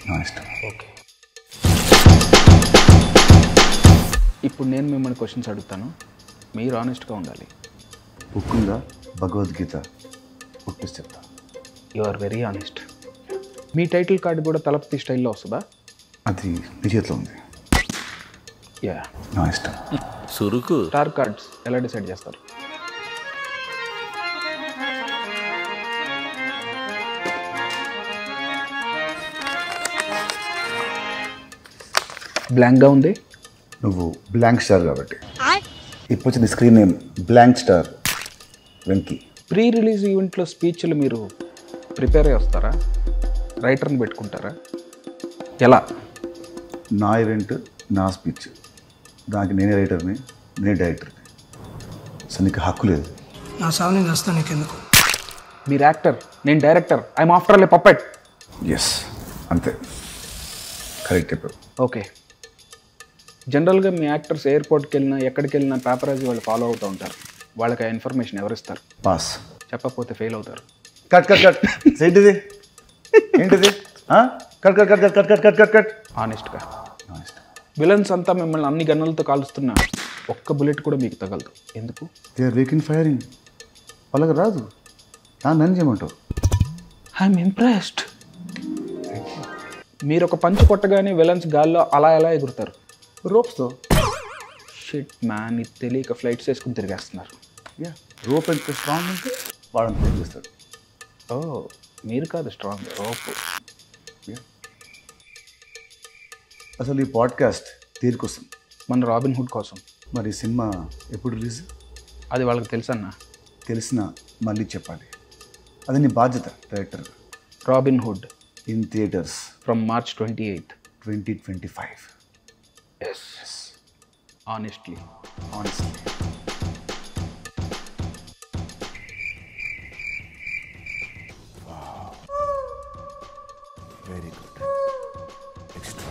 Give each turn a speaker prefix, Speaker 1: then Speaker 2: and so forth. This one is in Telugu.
Speaker 1: నా ఇష్టం.
Speaker 2: ఓకే, ఇప్పుడు నేను మిమ్మల్ని క్వశ్చన్స్ అడుగుతాను, మీరు ఆనెస్ట్గా ఉండాలి.
Speaker 1: బుక్ ఉందా భగవద్గీత? బుక్ చెప్తా.
Speaker 2: You are very honest. మీ టైటిల్ కార్డు కూడా తలపతి స్టైల్లో వస్తుందా?
Speaker 1: అది నీ చేతిలో ఉంది.
Speaker 2: యా,
Speaker 1: నా ఇష్టం.
Speaker 3: సురుకు.
Speaker 2: స్టార్ కార్డ్స్ ఎలా డిసైడ్ చేస్తారు? బ్లాంక్గా ఉంది.
Speaker 1: నువ్వు బ్లాంక్ స్టార్ కాబట్టి. ఇప్పుడు వచ్చిన screen name blank star Venky.
Speaker 2: Pre release ఈవెంట్లో స్పీచ్లు మీరు ప్రిపేర్ అయ్యి వస్తారా? రైటర్ని పెట్టుకుంటారా? ఎలా?
Speaker 1: నా ఈవెంట్, నా స్పీచ్, దానికి నేనే రైటర్ని, నేనే డైరెక్టర్ని. అసలు నీకు హక్కు లేదు.
Speaker 4: నా సావు నేను వస్తాను, నీకెందుకు?
Speaker 2: మీరు యాక్టర్, నేను director. I'm after all a puppet.
Speaker 1: Yes, అంతే, కరెక్ట్ చెప్పావు.
Speaker 2: ఓకే, జనరల్గా మీ యాక్టర్స్ ఎయిర్పోర్ట్కి వెళ్ళినా ఎక్కడికి వెళ్ళినా పేపరాజీ వాళ్ళు ఫాలో అవుతూ ఉంటారు. వాళ్ళకి ఆ ఇన్ఫర్మేషన్ ఎవరిస్తారు?
Speaker 1: పాస్.
Speaker 2: చెప్పకపోతే ఫెయిల్ అవుతారు.
Speaker 1: Cut cut cut. ఏంటిది ఏంటిది? Cut cut cut cut cut cut cut cut.
Speaker 2: ఆనెస్ట్గా. విలన్స్ అంతా మిమ్మల్ని అన్ని గన్నులతో కాలుస్తున్నా ఒక్క బుల్లెట్ కూడా మీకు తగలదు. ఎందుకు?
Speaker 1: They are weak in firing. వాళ్ళకి రాదు. నన్ను చేయమంటావు?
Speaker 2: I'm impressed. మీరు ఒక పంచ్ కొట్టగానే విలన్స్ గాల్లో అలా ఎలా ఎగురుతారు?
Speaker 1: రోప్స్తో.
Speaker 2: షిట్ మ్యాన్, ఇది తెలియక ఫ్లైట్స్ వేసుకుని తిరిగేస్తున్నారు.
Speaker 1: యా, రోప్ ఎంత స్ట్రాంగ్ అంటే వాడని తిరిగిస్తాడు.
Speaker 2: ఓ, మీరు కాదు స్ట్రాంగ్, రోప్.
Speaker 1: అసలు ఈ పాడ్కాస్ట్ దేనికోసం?
Speaker 2: మన రాబిన్ హుడ్ కోసం.
Speaker 1: మరి సినిమా ఎప్పుడు రిలీజ్?
Speaker 2: అది వాళ్ళకి తెలుసన్నా.
Speaker 1: తెలిసిన మళ్ళీ చెప్పాలి. అది నీ బాధ్యత director.
Speaker 2: Robin hood
Speaker 1: in theatres
Speaker 2: from March 28th,
Speaker 1: 2025.
Speaker 2: yes, honestly.
Speaker 1: Very good. Extra.